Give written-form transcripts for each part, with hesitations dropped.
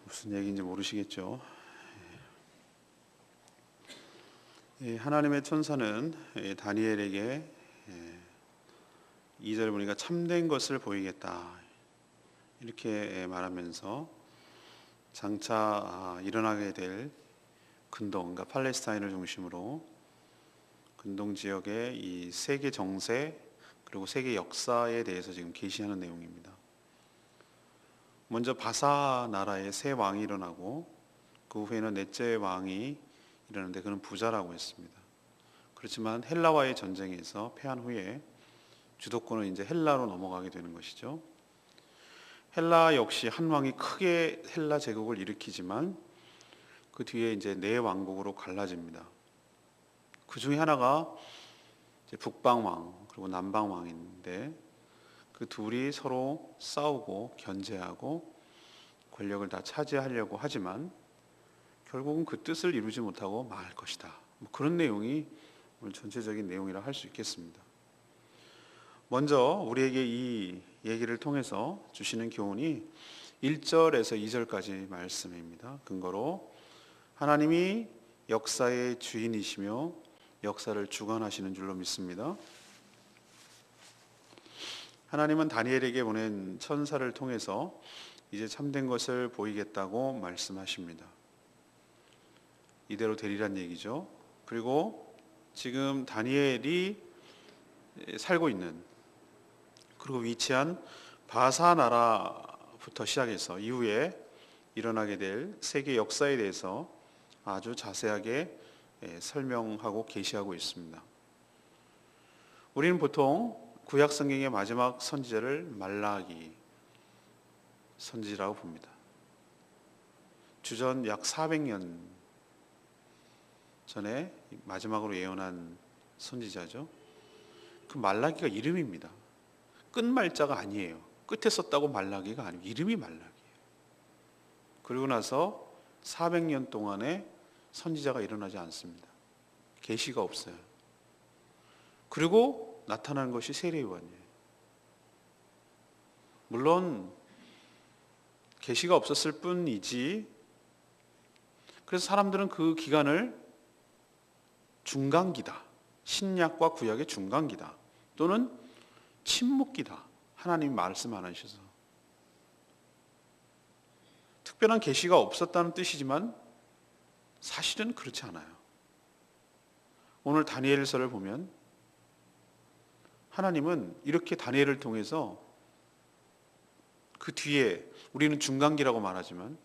무슨 얘기인지 모르시겠죠? 하나님의 천사는 다니엘에게 2절 보니까 참된 것을 보이겠다 이렇게 말하면서 장차 일어나게 될 근동, 그러니까 팔레스타인을 중심으로 근동 지역의 이 세계 정세 그리고 세계 역사에 대해서 지금 계시하는 내용입니다. 먼저 바사 나라에 새 왕이 일어나고 그 후에는 넷째 왕이 일어나는데 그는 부자라고 했습니다. 그렇지만 헬라와의 전쟁에서 패한 후에 주도권은 이제 헬라로 넘어가게 되는 것이죠. 헬라 역시 한 왕이 크게 헬라 제국을 일으키지만 그 뒤에 이제 네 왕국으로 갈라집니다. 그 중에 하나가 이제 북방 왕 그리고 남방 왕인데 그 둘이 서로 싸우고 견제하고 권력을 다 차지하려고 하지만 결국은 그 뜻을 이루지 못하고 망할 것이다. 그런 내용이 오늘 전체적인 내용이라 할 수 있겠습니다. 먼저 우리에게 이 얘기를 통해서 주시는 교훈이 1절에서 2절까지 말씀입니다. 근거로 하나님이 역사의 주인이시며 역사를 주관하시는 줄로 믿습니다. 하나님은 다니엘에게 보낸 천사를 통해서 이제 참된 것을 보이겠다고 말씀하십니다. 이대로 되리란 얘기죠. 그리고 지금 다니엘이 살고 있는 그리고 위치한 바사 나라부터 시작해서 이후에 일어나게 될 세계 역사에 대해서 아주 자세하게 설명하고 계시하고 있습니다. 우리는 보통 구약 성경의 마지막 선지자를 말라기 선지자라고 봅니다. 주전 약 400년 전에 마지막으로 예언한 선지자죠. 그 말라기가 이름입니다. 끝말자가 아니에요. 끝에 썼다고 말라기가 아니고 이름이 말라기예요. 그리고 나서 400년 동안에 선지자가 일어나지 않습니다. 계시가 없어요. 그리고 나타난 것이 세례요한이에요. 물론 계시가 없었을 뿐이지 그래서 사람들은 그 기간을 중간기다, 신약과 구약의 중간기다 또는 침묵기다, 하나님이 말씀 안 하셔서 특별한 계시가 없었다는 뜻이지만 사실은 그렇지 않아요. 오늘 다니엘서를 보면 하나님은 이렇게 다니엘을 통해서 그 뒤에 우리는 중간기라고 말하지만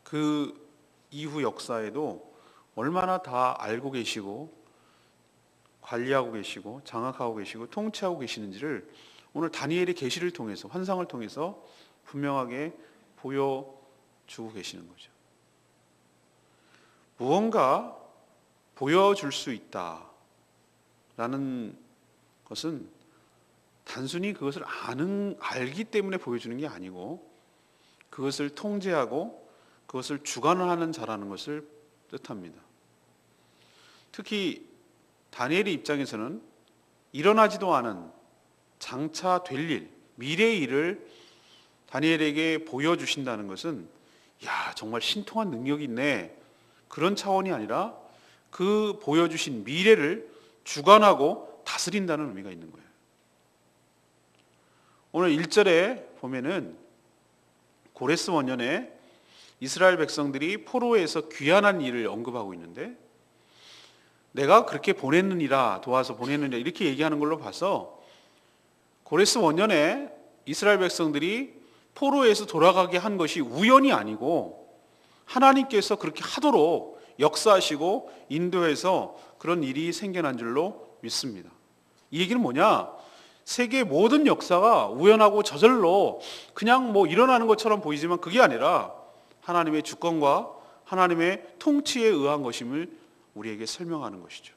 그 이후 역사에도 얼마나 다 알고 계시고 관리하고 계시고 장악하고 계시고 통치하고 계시는지를 오늘 다니엘의 계시를 통해서 환상을 통해서 분명하게 보여주고 계시는 거죠. 무언가 보여줄 수 있다라는 것은 단순히 그것을 알기 때문에 보여주는 게 아니고 그것을 통제하고 그것을 주관하는 자라는 것을 뜻합니다. 특히 다니엘의 입장에서는 일어나지도 않은 장차 될 일, 미래의 일을 다니엘에게 보여주신다는 것은 야 정말 신통한 능력이 있네 그런 차원이 아니라 그 보여주신 미래를 주관하고 다스린다는 의미가 있는 거예요. 오늘 1절에 보면은 고레스 원년에 이스라엘 백성들이 포로에서 귀환한 일을 언급하고 있는데 내가 그렇게 보냈느니라 도와서 보냈느니라 이렇게 얘기하는 걸로 봐서 고레스 원년에 이스라엘 백성들이 포로에서 돌아가게 한 것이 우연이 아니고 하나님께서 그렇게 하도록 역사하시고 인도해서 그런 일이 생겨난 줄로 믿습니다. 이 얘기는 뭐냐? 세계 모든 역사가 우연하고 저절로 그냥 일어나는 것처럼 보이지만 그게 아니라 하나님의 주권과 하나님의 통치에 의한 것임을 우리에게 설명하는 것이죠.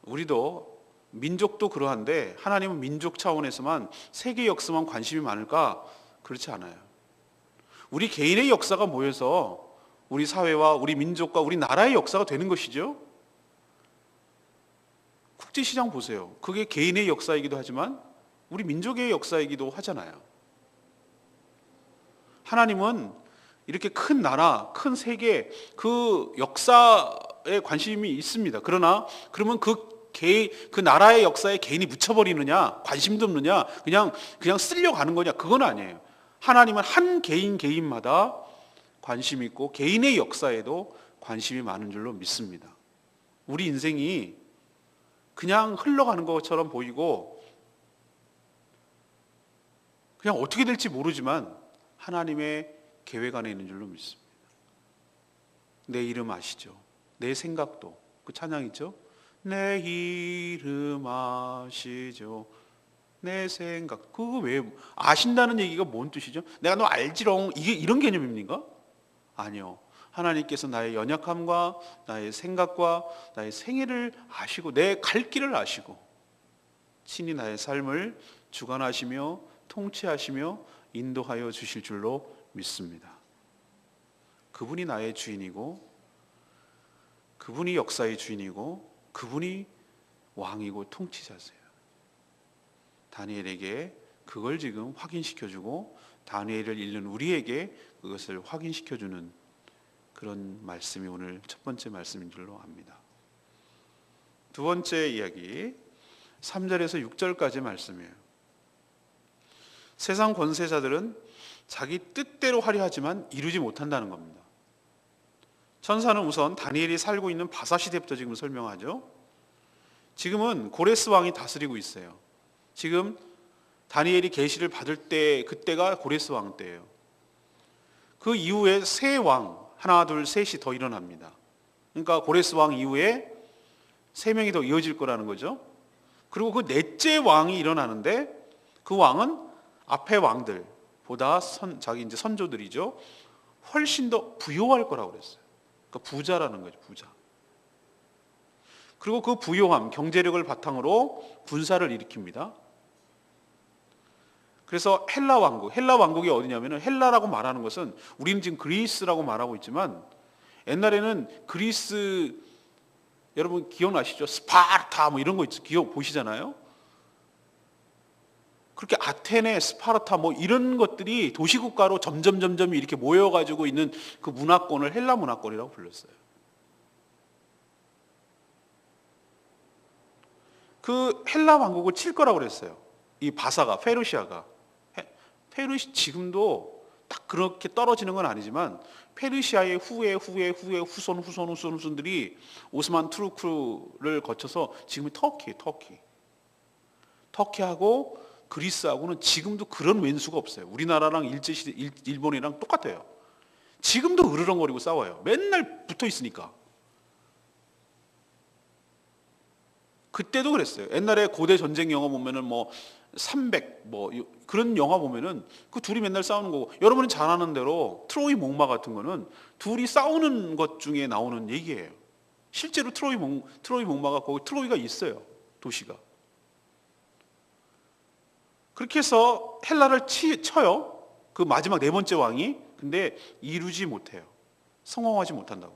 우리도 민족도 그러한데 하나님은 민족 차원에서만 세계 역사만 관심이 많을까? 그렇지 않아요. 우리 개인의 역사가 모여서 우리 사회와 우리 민족과 우리 나라의 역사가 되는 것이죠. 국제시장 보세요. 그게 개인의 역사이기도 하지만 우리 민족의 역사이기도 하잖아요. 하나님은 이렇게 큰 나라, 큰 세계, 그 역사에 관심이 있습니다. 그러나 그러면 그 나라의 역사에 개인이 묻혀버리느냐, 관심도 없느냐, 그냥 쓰려고 하는 거냐, 그건 아니에요. 하나님은 한 개인마다 관심이 있고 개인의 역사에도 관심이 많은 줄로 믿습니다. 우리 인생이 그냥 흘러가는 것처럼 보이고 그냥 어떻게 될지 모르지만 하나님의 계획 안에 있는 줄로 믿습니다. 내 이름 아시죠? 내 생각도, 그 찬양이죠? 내 이름 아시죠? 내 생각, 그거 왜 아신다는 얘기가 뭔 뜻이죠? 내가 너 알지롱, 이게 이런 개념입니까? 아니요. 하나님께서 나의 연약함과 나의 생각과 나의 생애를 아시고 내 갈 길을 아시고 친히 나의 삶을 주관하시며 통치하시며 인도하여 주실 줄로 믿습니다. 그분이 나의 주인이고 그분이 역사의 주인이고 그분이 왕이고 통치자세요. 다니엘에게 그걸 지금 확인시켜주고 다니엘을 읽는 우리에게 그것을 확인시켜주는 그런 말씀이 오늘 첫 번째 말씀인 줄로 압니다. 두 번째 이야기 3절에서 6절까지 말씀이에요. 세상 권세자들은 자기 뜻대로 하려 하지만 이루지 못한다는 겁니다. 천사는 우선 다니엘이 살고 있는 바사 시대부터 지금 설명하죠. 지금은 고레스 왕이 다스리고 있어요. 지금 다니엘이 계시를 받을 때 그때가 고레스 왕 때예요. 그 이후에 세 왕, 하나 둘 셋이 더 일어납니다. 그러니까 고레스 왕 이후에 세 명이 더 이어질 거라는 거죠. 그리고 그 넷째 왕이 일어나는데 그 왕은 앞에 왕들보다 자기 이제 선조들이죠. 훨씬 더 부요할 거라고 그랬어요. 그러니까 부자라는 거죠, 부자. 그리고 그 부요함, 경제력을 바탕으로 군사를 일으킵니다. 그래서 헬라 왕국이 어디냐면은 헬라라고 말하는 것은 우리는 지금 그리스라고 말하고 있지만 옛날에는 그리스 여러분 기억나시죠? 스파르타 뭐 이런 거 있죠. 기억 보시잖아요. 그렇게 아테네, 스파르타 뭐 이런 것들이 도시국가로 점점 이렇게 모여가지고 있는 그 문화권을 헬라 문화권이라고 불렀어요. 그 헬라 왕국을 칠 거라고 그랬어요. 이 바사가, 페르시아가. 지금도 딱 그렇게 떨어지는 건 아니지만 페르시아의 후손들이 오스만 투르크를 거쳐서 지금이 터키하고 그리스하고는 지금도 그런 왼수가 없어요. 우리나라랑 일본이랑 똑같아요. 지금도 으르렁거리고 싸워요. 맨날 붙어 있으니까. 그때도 그랬어요. 옛날에 고대 전쟁 영화 보면은 뭐 300 뭐 그런 영화 보면은 그 둘이 맨날 싸우는 거고, 여러분이 잘 아는 대로 트로이 목마 같은 거는 둘이 싸우는 것 중에 나오는 얘기예요. 실제로 트로이 목마가 거기 트로이가 있어요. 도시가. 그렇게 해서 헬라를 쳐요. 그 마지막 네 번째 왕이. 근데 이루지 못해요. 성공하지 못한다고.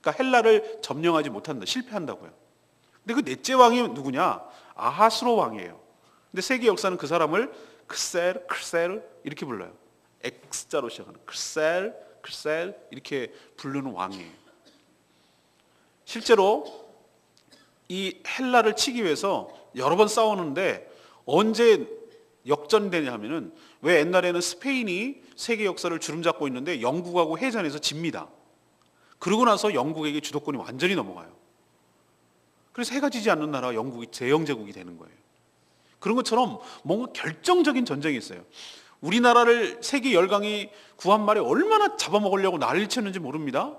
그러니까 헬라를 점령하지 못한다. 실패한다고요. 근데 그 넷째 왕이 누구냐? 아하스로 왕이에요. 근데 세계 역사는 그 사람을 크셀 이렇게 불러요. X자로 시작하는 크셀 이렇게 부르는 왕이에요. 실제로 이 헬라를 치기 위해서 여러 번 싸우는데 언제 역전되냐 하면은, 왜 옛날에는 스페인이 세계 역사를 주름잡고 있는데 영국하고 해전에서 집니다. 그러고 나서 영국에게 주도권이 완전히 넘어가요. 그래서 해가 지지 않는 나라가 영국이 제영제국이 되는 거예요. 그런 것처럼 뭔가 결정적인 전쟁이 있어요. 우리나라를 세계 열강이 구한 말에 얼마나 잡아먹으려고 난리를 쳤는지 모릅니다.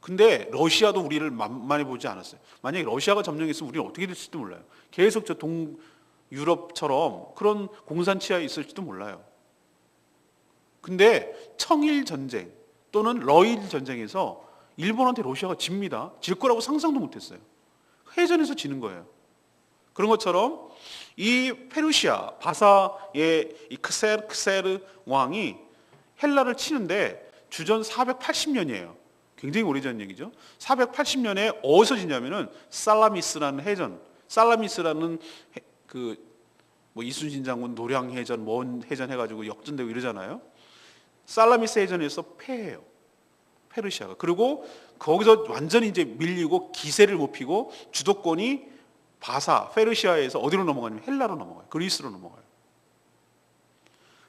근데 러시아도 우리를 만만히 보지 않았어요. 만약에 러시아가 점령했으면 우리는 어떻게 됐을지도 몰라요. 계속 저 동유럽처럼 그런 공산치하에 있을지도 몰라요. 근데 청일 전쟁 또는 러일 전쟁에서 일본한테 러시아가 집니다. 질 거라고 상상도 못했어요. 해전에서 지는 거예요. 그런 것처럼 이 페르시아 바사의 이 크세르 왕이 헬라를 치는데 주전 480년이에요. 굉장히 오래전 얘기죠. 480년에 어디서 지냐면은 살라미스라는 해전, 살라미스라는 그 뭐 이순신 장군 노량해전, 뭔 해전 해가지고 역전되고 이러잖아요. 살라미스 해전에서 패해요. 페르시아가. 그리고 거기서 완전히 이제 밀리고 기세를 못 피고 주도권이 바사, 페르시아에서 어디로 넘어가냐면 헬라로 넘어가요. 그리스로 넘어가요.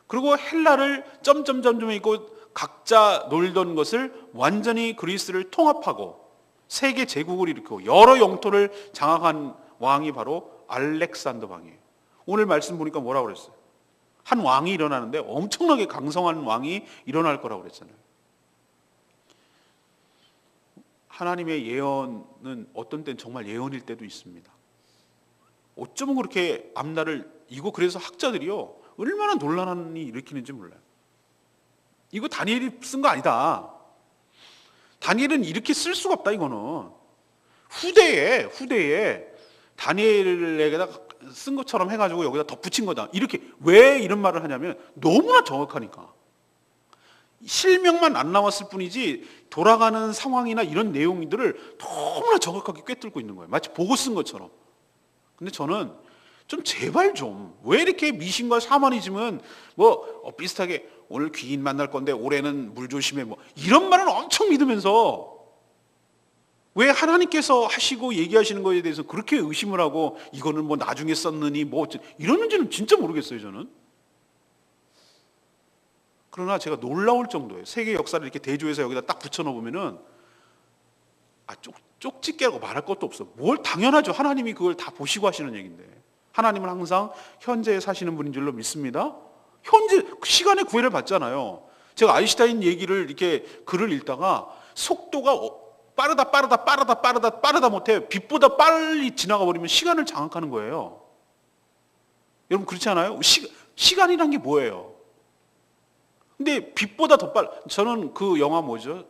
그리고 헬라를 점점점점 있고 각자 놀던 것을 완전히 그리스를 통합하고 세계 제국을 일으키고 여러 영토를 장악한 왕이 바로 알렉산더 왕이에요. 오늘 말씀 보니까 뭐라고 그랬어요? 한 왕이 일어나는데 엄청나게 강성한 왕이 일어날 거라고 그랬잖아요. 하나님의 예언은 어떤 때는 정말 예언일 때도 있습니다. 어쩌면 그렇게 앞날을, 이거 그래서 학자들이요 얼마나 논란이 일으키는지 몰라요. 이거 다니엘이 쓴 거 아니다. 다니엘은 이렇게 쓸 수가 없다. 이거는 후대에 다니엘에게다 쓴 것처럼 해가지고 여기다 덧붙인 거다. 이렇게 왜 이런 말을 하냐면 너무나 정확하니까. 실명만 안 나왔을 뿐이지 돌아가는 상황이나 이런 내용들을 너무나 정확하게 꿰뚫고 있는 거예요. 마치 보고 쓴 것처럼. 근데 저는 좀 제발 좀 왜 이렇게 미신과 샤머니즘은 뭐 비슷하게 오늘 귀인 만날 건데 올해는 물 조심해 뭐 이런 말은 엄청 믿으면서 왜 하나님께서 하시고 얘기하시는 거에 대해서 그렇게 의심을 하고 이거는 뭐 나중에 썼느니 뭐 이러는지는 진짜 모르겠어요. 저는. 그러나 제가 놀라울 정도예요. 세계 역사를 이렇게 대조해서 여기다 딱 붙여놓으면은 쪽집게라고 말할 것도 없어. 뭘 당연하죠. 하나님이 그걸 다 보시고 하시는 얘기인데. 하나님은 항상 현재에 사시는 분인 줄로 믿습니다. 현재 시간의 구애를 받잖아요. 제가 아인슈타인 얘기를 이렇게 글을 읽다가 속도가 빠르다 못해 빛보다 빨리 지나가 버리면 시간을 장악하는 거예요. 여러분 그렇지 않아요? 시간이란 게 뭐예요? 근데 빛보다 더 저는 그 영화 뭐죠?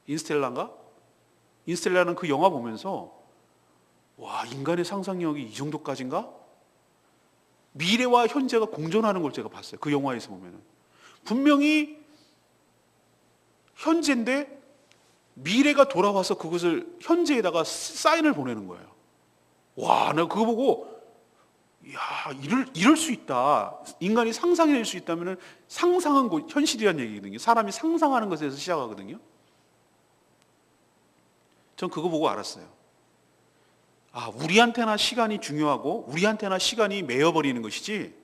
인스텔라인가? 인스텔라는 그 영화 보면서 와, 인간의 상상력이 이 정도까지인가? 미래와 현재가 공존하는 걸 제가 봤어요. 그 영화에서 보면은. 분명히 현재인데 미래가 돌아와서 그것을 현재에다가 사인을 보내는 거예요. 와, 내가 그거 보고 이야, 이럴 수 있다. 인간이 상상해낼 수 있다면 상상한 것, 현실이란 얘기거든요. 사람이 상상하는 것에서 시작하거든요. 전 그거 보고 알았어요. 우리한테나 시간이 중요하고 우리한테나 시간이 매여버리는 것이지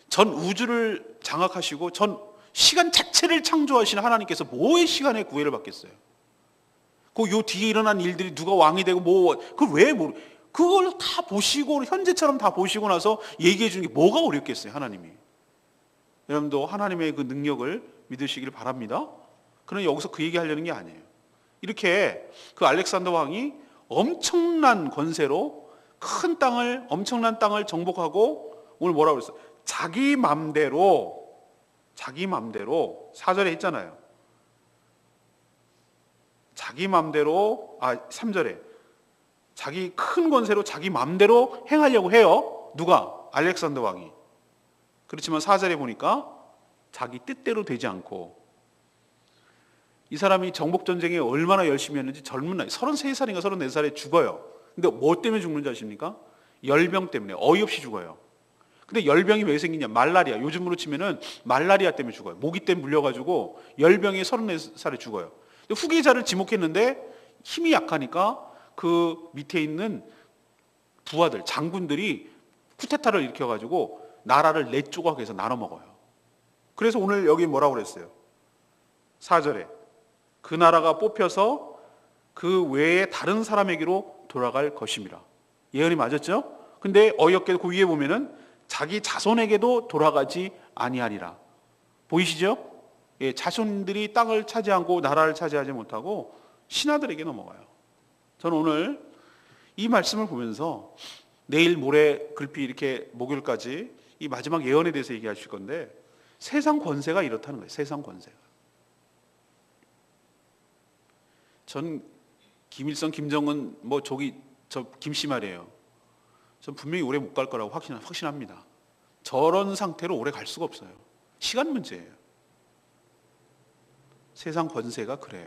전 우주를 장악하시고 전 시간 자체를 창조하시는 하나님께서 뭐의 시간의 구애를 받겠어요? 요 뒤에 일어난 일들이 누가 왕이 되고 그걸 왜 그걸 다 보시고 현재처럼 다 보시고 나서 얘기해 주는 게 뭐가 어렵겠어요? 하나님이. 여러분도 하나님의 그 능력을 믿으시길 바랍니다. 그러나 여기서 그 얘기하려는 게 아니에요. 이렇게 그 알렉산더 왕이 엄청난 권세로 엄청난 땅을 정복하고 오늘 뭐라고 그랬어요? 자기 맘대로 4절에 했잖아요. 자기 맘대로 3절에 자기 큰 권세로 자기 맘대로 행하려고 해요. 누가? 알렉산더 왕이. 그렇지만 4절에 보니까 자기 뜻대로 되지 않고 이 사람이 정복전쟁에 얼마나 열심히 했는지 젊은 나이 33살인가 34살에 죽어요. 근데 뭐 때문에 죽는지 아십니까? 열병 때문에 어이없이 죽어요. 근데 열병이 왜 생기냐? 말라리아. 요즘으로 치면은 말라리아 때문에 죽어요. 모기 때문에 물려가지고 열병에 34살에 죽어요. 근데 후계자를 지목했는데 힘이 약하니까 그 밑에 있는 부하들, 장군들이 쿠데타를 일으켜가지고 나라를 4조각해서 나눠 먹어요. 그래서 오늘 여기 뭐라고 그랬어요? 4절에 그 나라가 뽑혀서 그 외에 다른 사람에게로 돌아갈 것임이라. 예언이 맞았죠? 근데 어이없게도 그 위에 보면은 자기 자손에게도 돌아가지 아니하리라. 보이시죠? 예, 자손들이 땅을 차지하고 나라를 차지하지 못하고 신하들에게 넘어가요. 저는 오늘 이 말씀을 보면서 내일 모레 글피 이렇게 목요일까지 이 마지막 예언에 대해서 얘기하실 건데 세상 권세가 이렇다는 거예요. 세상 권세가. 전 김일성, 김정은 저 김씨 말이에요. 전 분명히 오래 못 갈 거라고 확신합니다. 저런 상태로 오래 갈 수가 없어요. 시간 문제예요. 세상 권세가 그래요.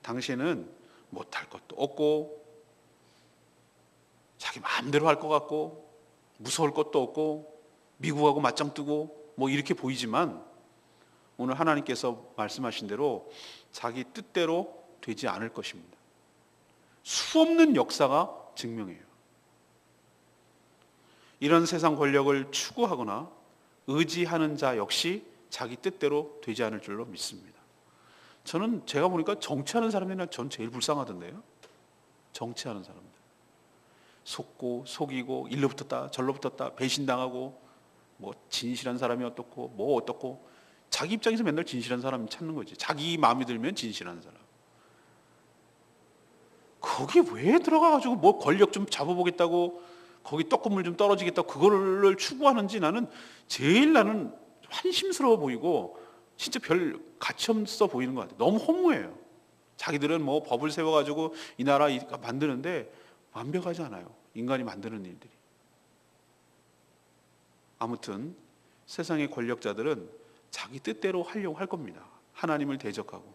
당신은 못할 것도 없고 자기 마음대로 할 것 같고 무서울 것도 없고 미국하고 맞짱 뜨고 뭐 이렇게 보이지만 오늘 하나님께서 말씀하신 대로 자기 뜻대로 되지 않을 것입니다. 수없는 역사가 증명해요. 이런 세상 권력을 추구하거나 의지하는 자 역시 자기 뜻대로 되지 않을 줄로 믿습니다. 저는 제가 보니까 정치하는 사람들이나 전 제일 불쌍하던데요. 정치하는 사람들. 속고 속이고 일로 붙었다 절로 붙었다 배신당하고 뭐 진실한 사람이 어떻고 뭐 어떻고 자기 입장에서 맨날 진실한 사람 찾는 거지. 자기 마음에 들면 진실한 사람. 거기 왜 들어가가지고 뭐 권력 좀 잡아보겠다고 거기 떡국물 좀 떨어지겠다고 그거를 추구하는지 나는 한심스러워 보이고 진짜 별 가치 없어 보이는 것 같아요. 너무 허무해요. 자기들은 뭐 법을 세워가지고 이 나라 만드는데 완벽하지 않아요. 인간이 만드는 일들이. 아무튼 세상의 권력자들은 자기 뜻대로 하려고 할 겁니다. 하나님을 대적하고.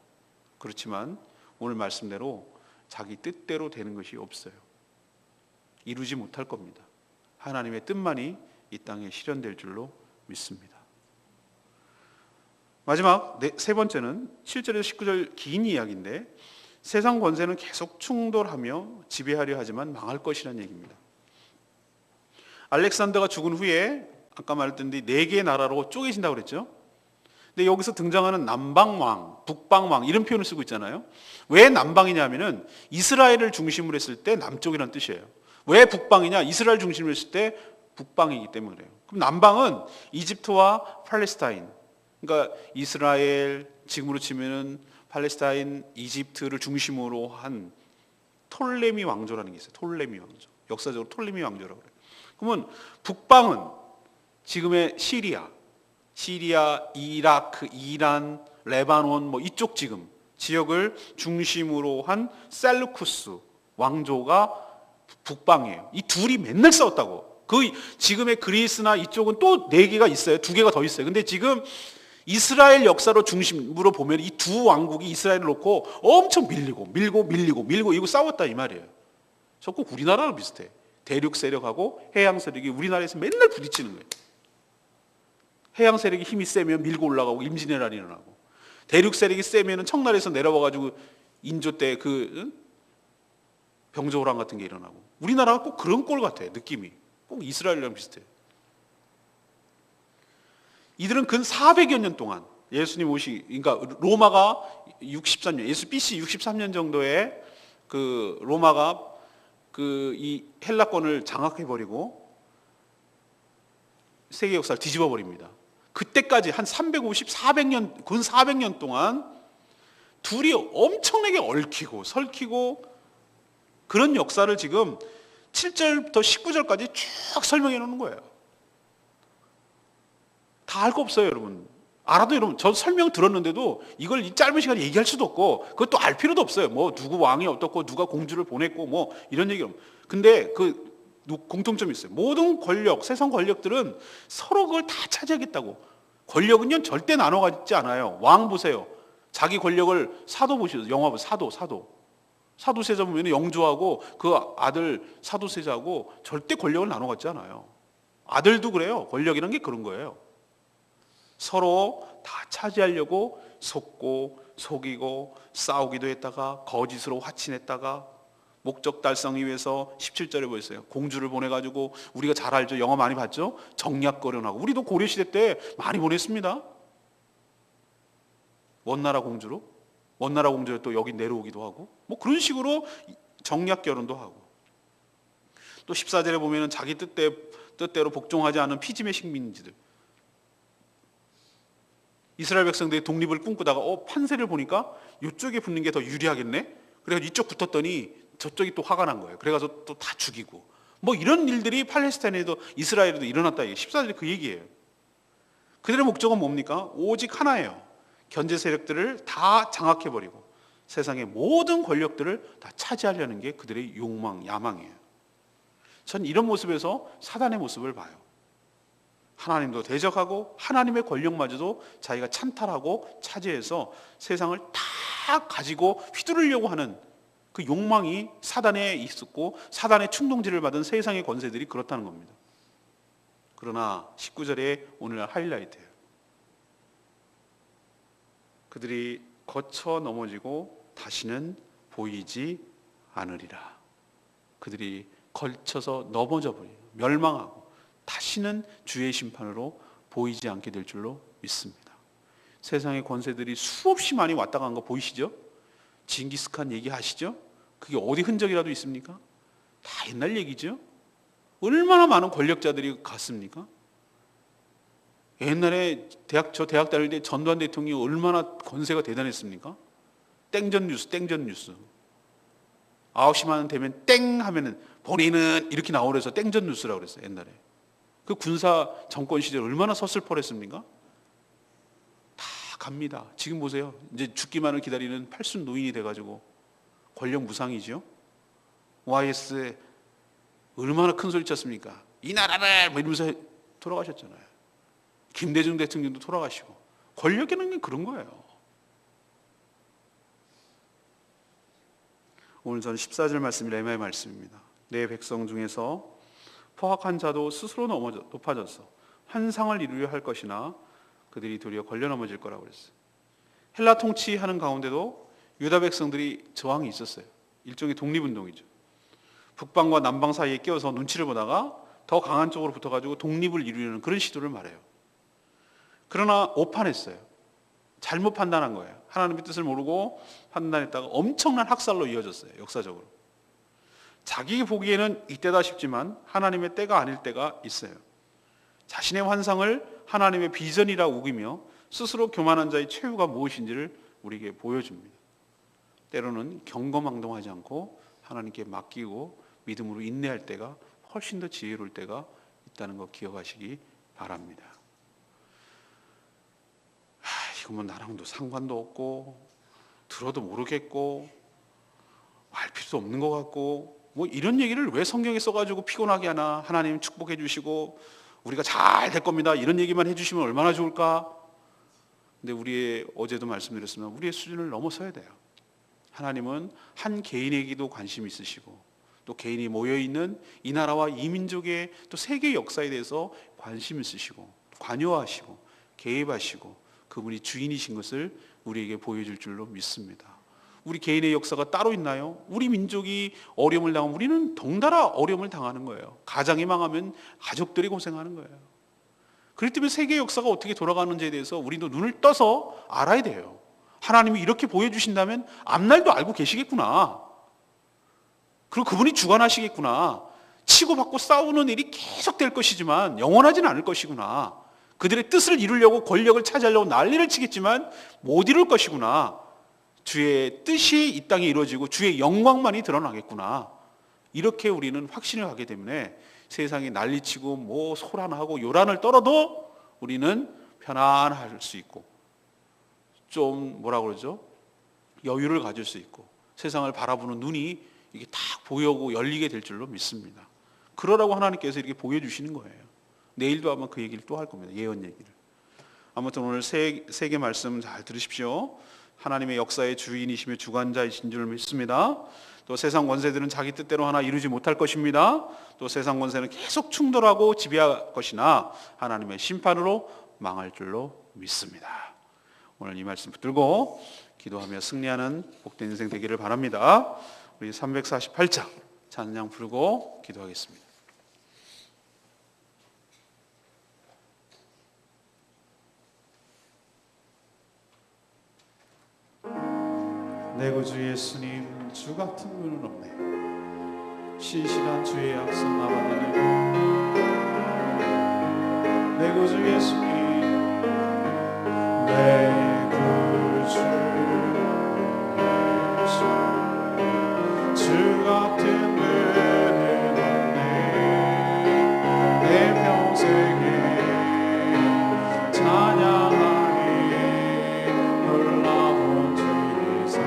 그렇지만 오늘 말씀대로 자기 뜻대로 되는 것이 없어요. 이루지 못할 겁니다. 하나님의 뜻만이 이 땅에 실현될 줄로 믿습니다. 마지막 세 번째는 7절에서 19절 긴 이야기인데 세상 권세는 계속 충돌하며 지배하려 하지만 망할 것이라는 얘기입니다. 알렉산더가 죽은 후에 아까 말했던데 4개의 나라로 쪼개진다고 그랬죠. 근데 여기서 등장하는 남방왕, 북방왕 이런 표현을 쓰고 있잖아요. 왜 남방이냐면은 이스라엘을 중심으로 했을 때 남쪽이라는 뜻이에요. 왜 북방이냐? 이스라엘 중심으로 했을 때 북방이기 때문에 그래요. 그럼 남방은 이집트와 팔레스타인, 그러니까 이스라엘 지금으로 치면은 팔레스타인, 이집트를 중심으로 한 톨레미 왕조라는 게 있어요. 톨레미 왕조. 역사적으로 톨레미 왕조라고 그래요. 그러면 북방은 지금의 시리아, 이라크, 이란, 레바논 뭐 이쪽 지금 지역을 중심으로 한 셀루쿠스 왕조가 북방이에요. 이 둘이 맨날 싸웠다고. 그 지금의 그리스나 이쪽은 또 4개가 있어요. 2개가 더 있어요. 근데 지금 이스라엘 역사로 중심으로 보면 이 두 왕국이 이스라엘을 놓고 엄청 밀고 이거 싸웠다 이 말이에요. 저 꼭 우리나라랑 비슷해. 대륙 세력하고 해양 세력이 우리나라에서 맨날 부딪히는 거예요. 해양 세력이 힘이 세면 밀고 올라가고 임진왜란이 일어나고, 대륙 세력이 세면은 청나라에서 내려와가지고 인조 때 그 병조호란 같은 게 일어나고, 우리나라가 꼭 그런 꼴 같아. 느낌이 꼭 이스라엘이랑 비슷해. 이들은 근 400여 년 동안 예수님 그러니까 로마가 63년, 예수 BC 63년 정도에 그 로마가 그 이 헬라권을 장악해 버리고 세계 역사를 뒤집어 버립니다. 그때까지 한 350, 400년, 근 400년 동안 둘이 엄청나게 얽히고 설키고 그런 역사를 지금 7절부터 19절까지 쭉 설명해 놓는 거예요. 다 알 거 없어요, 여러분. 알아도 여러분, 저 설명 들었는데도 이걸 이 짧은 시간에 얘기할 수도 없고 그것도 알 필요도 없어요. 뭐 누구 왕이 어떻고 누가 공주를 보냈고 뭐 이런 얘기. 근데 그 공통점이 있어요. 모든 권력, 세상 권력들은 서로 그걸 다 차지하겠다고. 권력은요 절대 나눠 가지 않아요. 왕 보세요. 자기 권력을 사도 보시죠. 영화 보세요. 사도세자 보면 영조하고 그 아들 사도세자하고 절대 권력을 나눠 갖지 않아요. 아들도 그래요. 권력이란 게 그런 거예요. 서로 다 차지하려고 속고 속이고 싸우기도 했다가 거짓으로 화친했다가 목적 달성을 위해서 17절에 보였어요. 공주를 보내가지고 우리가 잘 알죠. 영화 많이 봤죠. 정략거련하고 우리도 고려시대 때 많이 보냈습니다. 원나라 공주로 또 여기 내려오기도 하고 뭐 그런 식으로 정략결혼도 하고, 또 14절에 보면은 자기 뜻대로 복종하지 않은 피짐의 식민지들, 이스라엘 백성들이 독립을 꿈꾸다가 판세를 보니까 이쪽에 붙는 게 더 유리하겠네. 그래서 이쪽 붙었더니 저쪽이 또 화가 난 거예요. 그래가지고 또 다 죽이고 뭐 이런 일들이 팔레스타인에도 이스라엘에도 일어났다. 14절에 그 얘기예요. 그들의 목적은 뭡니까? 오직 하나예요. 견제 세력들을 다 장악해버리고 세상의 모든 권력들을 다 차지하려는 게 그들의 욕망, 야망이에요. 전 이런 모습에서 사단의 모습을 봐요. 하나님도 대적하고 하나님의 권력마저도 자기가 찬탈하고 차지해서 세상을 다 가지고 휘두르려고 하는 그 욕망이 사단에 있었고 사단의 충동질을 받은 세상의 권세들이 그렇다는 겁니다. 그러나 19절에 오늘 하이라이트예요. 그들이 거쳐 넘어지고 다시는 보이지 않으리라. 그들이 걸쳐서 넘어져 버려 멸망하고 다시는 주의 심판으로 보이지 않게 될 줄로 믿습니다. 세상의 권세들이 수없이 많이 왔다 간 거 보이시죠? 징기스칸 얘기 아시죠? 그게 어디 흔적이라도 있습니까? 다 옛날 얘기죠. 얼마나 많은 권력자들이 갔습니까? 옛날에 저 대학 다닐 때 전두환 대통령이 얼마나 권세가 대단했습니까? 땡전 뉴스 9시만 되면 땡 하면은 본인은 이렇게 나오래서 땡전 뉴스라고 그랬어요. 옛날에 그 군사 정권 시절 얼마나 서슬퍼랬습니까? 다 갑니다. 지금 보세요. 이제 죽기만을 기다리는 팔순 노인이 돼가지고 권력 무상이죠. YS에 얼마나 큰 소리 쳤습니까? 이 나라를 뭐 이러면서 돌아가셨잖아요. 김대중 대통령도 돌아가시고. 권력이라는 게 그런 거예요. 오늘 저는 14절 말씀이 레마의 말씀입니다. 내 백성 중에서 포악한 자도 스스로 높아져서 환상을 이루려 할 것이나 그들이 도리어 걸려 넘어질 거라고 그랬어요. 헬라 통치하는 가운데도 유다 백성들이 저항이 있었어요. 일종의 독립운동이죠. 북방과 남방 사이에 끼어서 눈치를 보다가 더 강한 쪽으로 붙어가지고 독립을 이루려는 그런 시도를 말해요. 그러나 오판했어요. 잘못 판단한 거예요. 하나님의 뜻을 모르고 판단했다가 엄청난 학살로 이어졌어요. 역사적으로. 자기 보기에는 이때다 싶지만 하나님의 때가 아닐 때가 있어요. 자신의 환상을 하나님의 비전이라 우기며 스스로 교만한 자의 최후가 무엇인지를 우리에게 보여줍니다. 때로는 경거망동하지 않고 하나님께 맡기고 믿음으로 인내할 때가 훨씬 더 지혜로울 때가 있다는 거 기억하시기 바랍니다. 이거 뭐 나랑도 상관도 없고 들어도 모르겠고 알 필요도 없는 것 같고 뭐 이런 얘기를 왜 성경에 써가지고 피곤하게 하나. 하나님 축복해 주시고 우리가 잘 될 겁니다 이런 얘기만 해주시면 얼마나 좋을까. 근데 우리의 어제도 말씀드렸지만 우리의 수준을 넘어서야 돼요. 하나님은 한 개인에게도 관심이 있으시고 또 개인이 모여있는 이 나라와 이 민족의 또 세계 역사에 대해서 관심 있으시고 관여하시고 개입하시고 그분이 주인이신 것을 우리에게 보여줄 줄로 믿습니다. 우리 개인의 역사가 따로 있나요? 우리 민족이 어려움을 당하면 우리는 덩달아 어려움을 당하는 거예요. 가정이 망하면 가족들이 고생하는 거예요. 그렇기 때문에 세계 역사가 어떻게 돌아가는지에 대해서 우리도 눈을 떠서 알아야 돼요. 하나님이 이렇게 보여주신다면 앞날도 알고 계시겠구나. 그리고 그분이 주관하시겠구나. 치고받고 싸우는 일이 계속 될 것이지만 영원하지는 않을 것이구나. 그들의 뜻을 이루려고 권력을 차지하려고 난리를 치겠지만 못 이룰 것이구나. 주의 뜻이 이 땅에 이루어지고 주의 영광만이 드러나겠구나. 이렇게 우리는 확신을 하기 때문에 세상이 난리치고 뭐 소란하고 요란을 떨어도 우리는 편안할 수 있고 좀 뭐라 그러죠? 여유를 가질 수 있고 세상을 바라보는 눈이 이게 딱 보여고 열리게 될 줄로 믿습니다. 그러라고 하나님께서 이렇게 보여주시는 거예요. 내일도 아마 그 얘기를 또 할 겁니다. 예언 얘기를. 아무튼 오늘 세 개 말씀 잘 들으십시오. 하나님의 역사의 주인이시며 주관자이신 줄 믿습니다. 또 세상 권세들은 자기 뜻대로 하나 이루지 못할 것입니다. 또 세상 권세는 계속 충돌하고 지배할 것이나 하나님의 심판으로 망할 줄로 믿습니다. 오늘 이 말씀 붙들고 기도하며 승리하는 복된 인생 되기를 바랍니다. 우리 348장 찬양 부르고 기도하겠습니다. 내 구주 예수님, 주 같은 분은 없네. 신실한 주의 약속 나받으니 내 구주 예수님, 내 구주 예수님, 주 같은 분은 없네. 내 평생에 찬양하니 놀라운 주의 사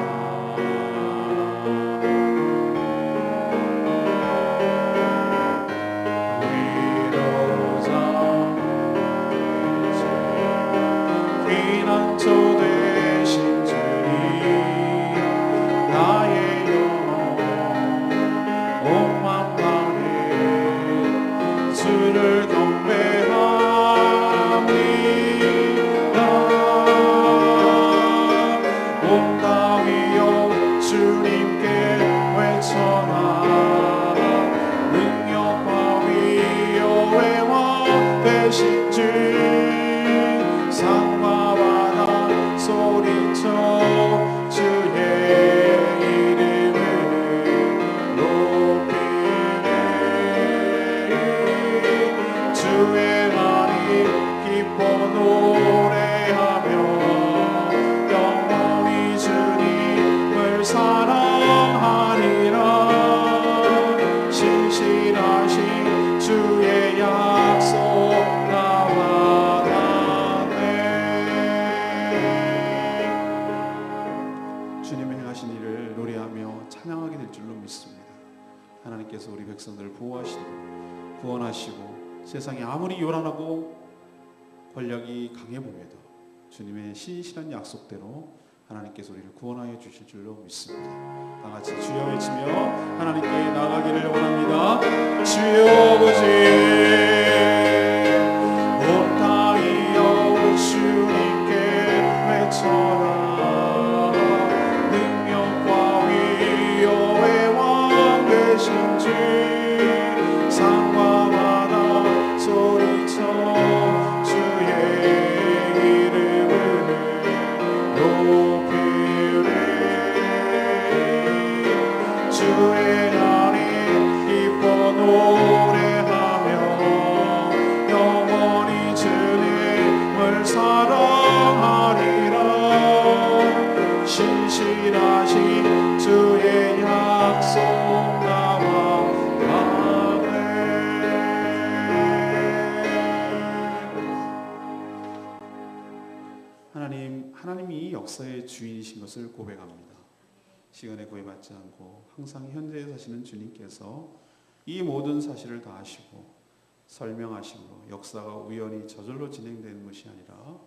위로자 이제 피난 쪽 계신지 산과 바다 소리쳐 주의 이름을 높이네. 주의 날이 기뻐 노래하며 영원히 주님을 사랑하리라. 신실하신 주의 약속 나와 닿네. 주님의 행하신 일을 노래하며 찬양하게 될 줄로 믿습니다. 하나님께서 우리 백성들을 보호하시고 구원하시고 세상이 아무리 요란하고 권력이 강해 보여도 주님의 신실한 약속대로 하나님께서 우리를 구원하여 주실 줄로 믿습니다. 다 같이 주여 외치며 하나님께 나가기를 원합니다. 주여 아버지, 온 땅이여 주님께 외쳐라. 능력과 위엄의 왕 되신지 산과 바다 소리쳐 주의 이름을 높이네. 주의 날이 기뻐 노래하며 영원히 주님을 사랑하리라. 신실하신 주의 약속 나와 닿네. 하나님이 역사의 주인이신 것을 고백합니다. 시간에 구애받지 않고 항상 현재에 사시는 주님께서 이 모든 사실을 다 아시고 설명하시므로 역사가 우연히 저절로 진행되는 것이 아니라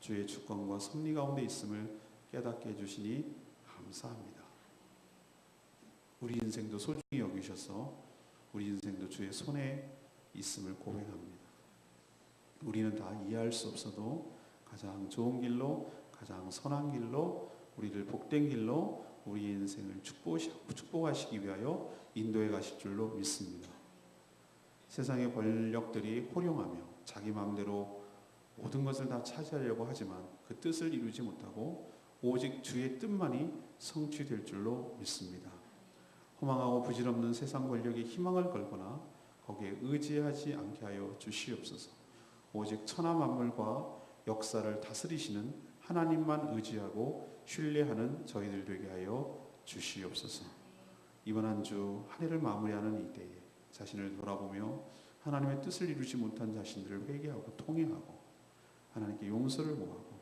주의 주권과 섭리 가운데 있음을 깨닫게 해주시니 감사합니다. 우리 인생도 소중히 여기셔서 우리 인생도 주의 손에 있음을 고백합니다. 우리는 다 이해할 수 없어도 가장 좋은 길로, 가장 선한 길로, 우리를 복된 길로 우리 인생을 축복하시기 위하여 인도해 가실 줄로 믿습니다. 세상의 권력들이 호령하며 자기 마음대로 모든 것을 다 차지하려고 하지만 그 뜻을 이루지 못하고 오직 주의 뜻만이 성취될 줄로 믿습니다. 허망하고 부질없는 세상 권력에 희망을 걸거나 거기에 의지하지 않게 하여 주시옵소서. 오직 천하 만물과 역사를 다스리시는 하나님만 의지하고 신뢰하는 저희들 되게 하여 주시옵소서. 이번 한 주 한 해를 마무리하는 이때에 자신을 돌아보며 하나님의 뜻을 이루지 못한 자신들을 회개하고 통회하고 하나님께 용서를 구하고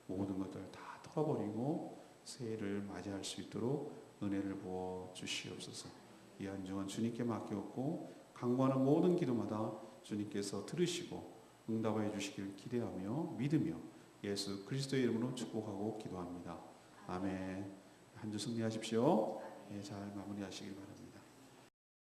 모든 것들을 다 털어버리고 새해를 맞이할 수 있도록 은혜를 부어 주시옵소서. 이 한 주간 주님께 맡겼고 간구하는 모든 기도마다 주님께서 들으시고 응답해 주시길 기대하며 믿으며 예수 그리스도의 이름으로 축복하고 기도합니다. 아멘. 한 주 승리하십시오. 잘 마무리하시길 바랍니다.